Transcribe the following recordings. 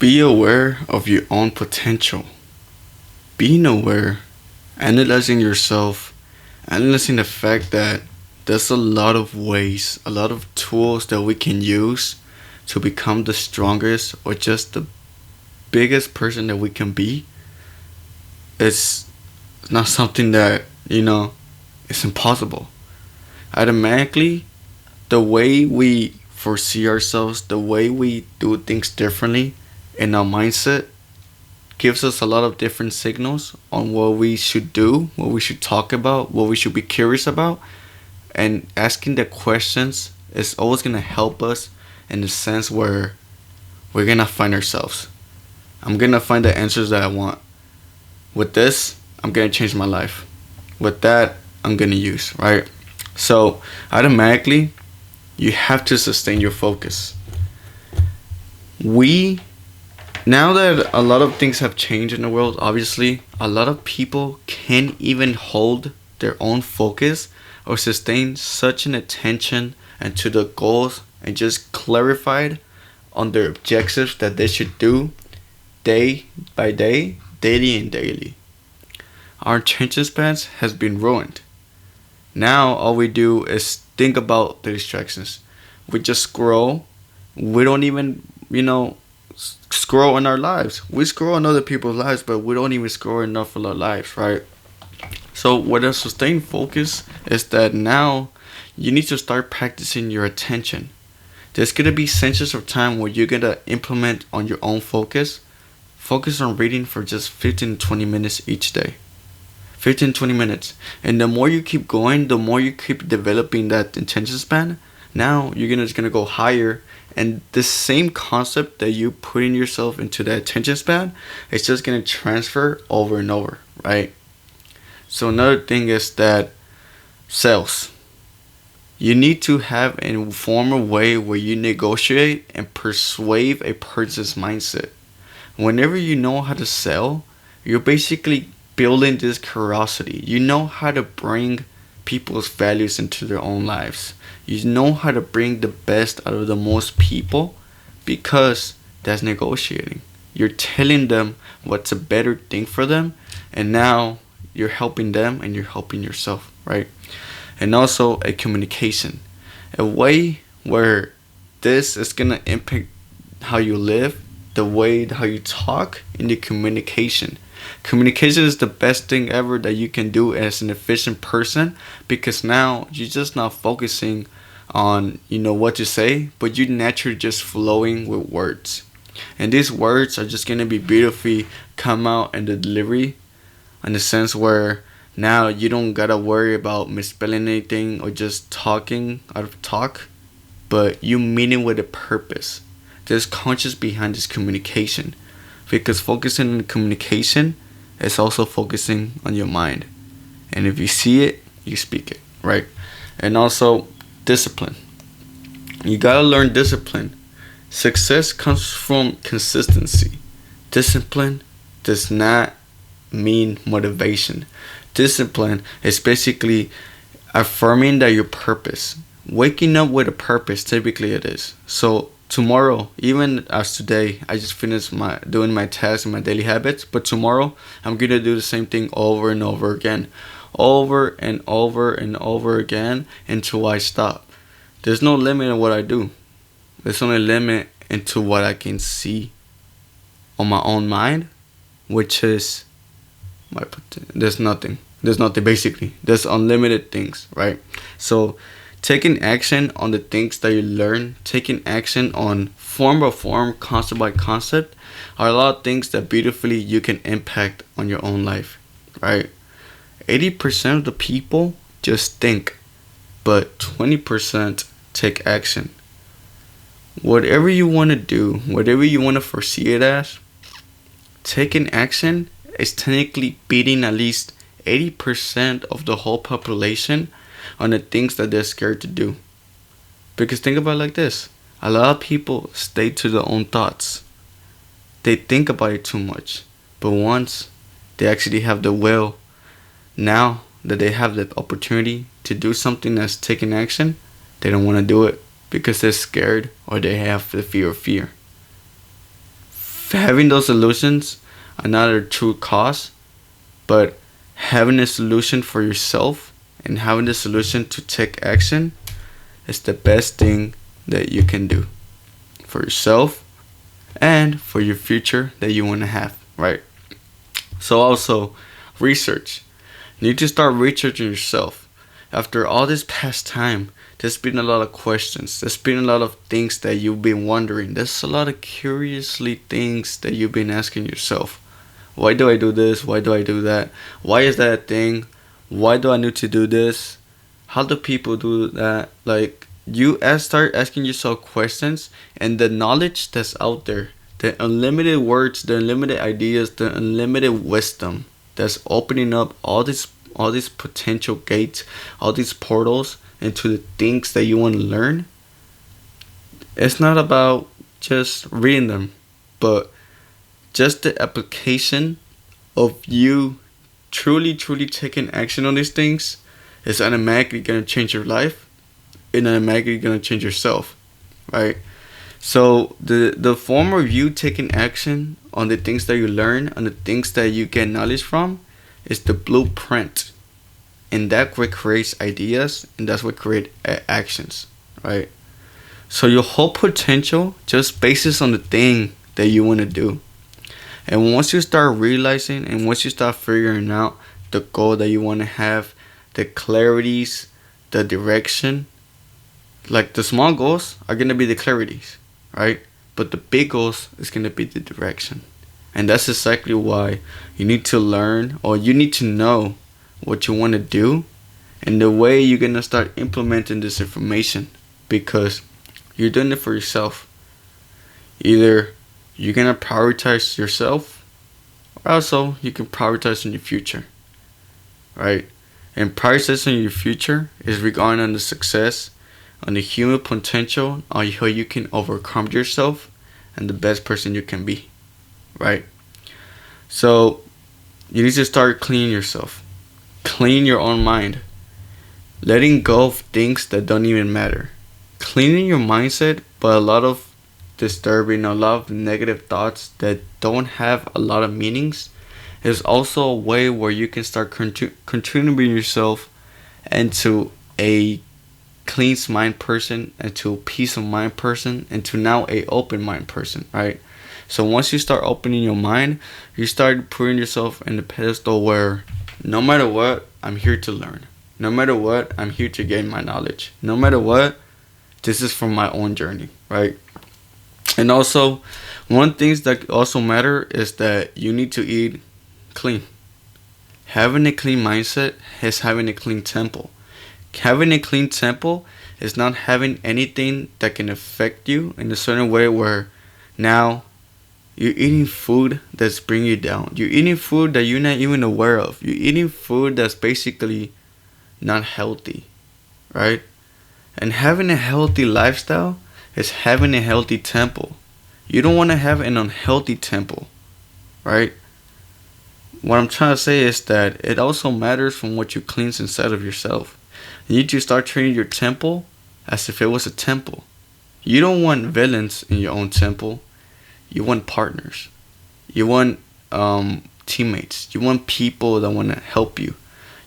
Be aware of your own potential. Being aware, analyzing yourself, analyzing the fact that there's a lot of ways, a lot of tools that we can use to become the strongest or just the biggest person that we can be. It's not something that, it's impossible. Automatically, the way we foresee ourselves, the way we do things differently in our mindset gives us a lot of different signals on what we should do, what we should talk about, what we should be curious about. And asking the questions is always going to help us in the sense where we're going to find ourselves. I'm going to find the answers that I want. With this, I'm going to change my life. With that, I'm going to use, right? So, automatically, you have to sustain your focus. Now that a lot of things have changed in the world, obviously, a lot of people can't even hold their own focus or sustain such an attention and to the goals and just clarified on their objectives that they should do day by day, daily and daily. Our attention spans has been ruined. Now all we do is think about the distractions. We just scroll. We don't even, scroll in our lives. We scroll in other people's lives, but we don't even scroll enough in our lives, right? So what a sustained focus is that now you need to start practicing your attention. There's gonna be sections of time where you're gonna implement on your own focus. Focus on reading for just 15 to 20 minutes each day. 15 20 minutes. And the more you keep going, the more you keep developing that attention span. Now you're just gonna go higher, and the same concept that you putting yourself into the attention span, it's just gonna transfer over and over, right? So another thing is that sales. You need to have a formal way where you negotiate and persuade a person's mindset. Whenever you know how to sell, you're basically building this curiosity. You know how to bring people's values into their own lives. You know how to bring the best out of the most people, because that's negotiating. You're telling them what's a better thing for them, and now you're helping them and you're helping yourself, right? And also a communication. A way where this is gonna impact how you live, the way how you talk, in the communication. Communication is the best thing ever that you can do as an efficient person, because now you're just not focusing on what to say, but you're naturally just flowing with words. And these words are just gonna be beautifully come out in the delivery, in the sense where now you don't gotta worry about misspelling anything or just talking out of talk, but you mean it with a purpose. There's conscious behind this communication, because focusing on communication is also focusing on your mind. And if you see it, you speak it, right? And also discipline. You gotta learn discipline. Success comes from consistency. Discipline does not mean motivation. Discipline is basically affirming that your purpose, waking up with a purpose, typically it is. So tomorrow, even as today, I just finished doing my tasks and my daily habits, but tomorrow I'm gonna do the same thing over and over again, over and over and over again until I stop. There's no limit on what I do. There's only limit into what I can see on my own mind, which is there's nothing. There's nothing basically. There's unlimited things, right? So taking action on the things that you learn, taking action on form by form, concept by concept, are a lot of things that beautifully you can impact on your own life, right? 80% of the people just think, but 20% take action. Whatever you want to do, whatever you want to foresee it as, taking action is technically beating at least 80% of the whole population on the things that they're scared to do. Because think about it like this. A lot of people stay to their own thoughts. They think about it too much. But once they actually have the will, now that they have the opportunity to do something that's taking action, they don't want to do it because they're scared or they have the fear of fear. having those solutions are not a true cause, but having a solution for yourself and having the solution to take action is the best thing that you can do for yourself and for your future that you want to have, right? So also, research. You need to start researching yourself. After all this past time, there's been a lot of questions. There's been a lot of things that you've been wondering. There's a lot of curiously things that you've been asking yourself. Why do I do this? Why do I do that? Why is that a thing? Why do I need to do this? How do people do that? Like, start asking yourself questions, and the knowledge that's out there, the unlimited words, the unlimited ideas, the unlimited wisdom that's opening up all these potential gates, all these portals into the things that you want to learn. It's not about just reading them, but just the application of you truly taking action on these things is automatically going to change your life and automatically going to change yourself, right? So the form of you taking action on the things that you learn, on the things that you get knowledge from, is the blueprint. And that's what creates ideas, and that's what creates actions, right? So your whole potential just bases on the thing that you want to do. And once you start realizing and once you start figuring out the goal that you want to have, the clarities, the direction, like the small goals are going to be the clarities, right? But the big goals is going to be the direction. And that's exactly why you need to learn, or you need to know what you want to do and the way you're going to start implementing this information, because you're doing it for yourself. Either you're going to prioritize yourself, or also you can prioritize in your future, right? And prioritizing your future is regarding on the success, on the human potential, on how you can overcome yourself and the best person you can be, right? So you need to start cleaning yourself. Clean your own mind. Letting go of things that don't even matter. Cleaning your mindset by a lot of disturbing, a lot of negative thoughts that don't have a lot of meanings is also a way where you can start contributing yourself into a clean mind person, into a peace of mind person, into now a open mind person, right? So once you start opening your mind, you start putting yourself in the pedestal where no matter what, I'm here to learn. No matter what, I'm here to gain my knowledge. No matter what, this is from my own journey, right? And also, one thing that also matter is that you need to eat clean. Having a clean mindset is having a clean temple. Having a clean temple is not having anything that can affect you in a certain way where now you're eating food that's bringing you down. You're eating food that you're not even aware of. You're eating food that's basically not healthy, right? And having a healthy lifestyle is having a healthy temple. You don't want to have an unhealthy temple, right? What I'm trying to say is that it also matters from what you cleanse inside of yourself. You need to start treating your temple as if it was a temple. You don't want villains in your own temple. You want partners. You want teammates. You want people that want to help you.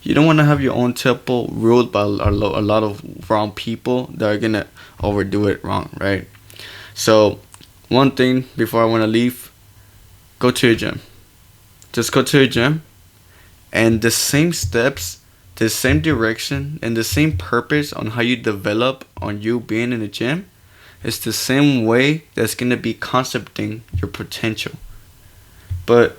You don't want to have your own temple ruled by a lot of wrong people that are going to overdo it wrong, right? So, one thing before I want to leave, go to your gym. Just go to your gym, and the same steps, the same direction, and the same purpose on how you develop on you being in the gym, it's the same way that's going to be concepting your potential. But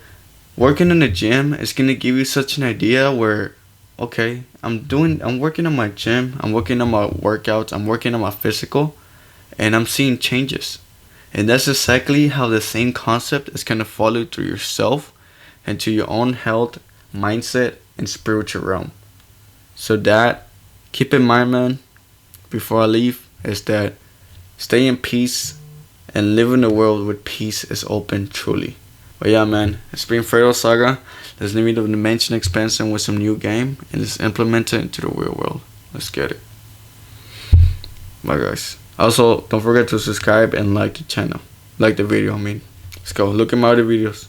working in the gym is going to give you such an idea where, okay, I'm working on my gym, I'm working on my workouts, I'm working on my physical, and I'm seeing changes. And that's exactly how the same concept is going to follow through yourself and to your own health, mindset, and spiritual realm. So that, keep in mind, man, before I leave, is that stay in peace and live in a world where peace is open truly. But yeah, man, it's been Fredo Saga. Let's leave the dimension expansion with some new game and let's implement it into the real world. Let's get it. Bye, guys. Also, don't forget to subscribe and like the channel. Like the video, I mean. Let's go. Look at my other videos.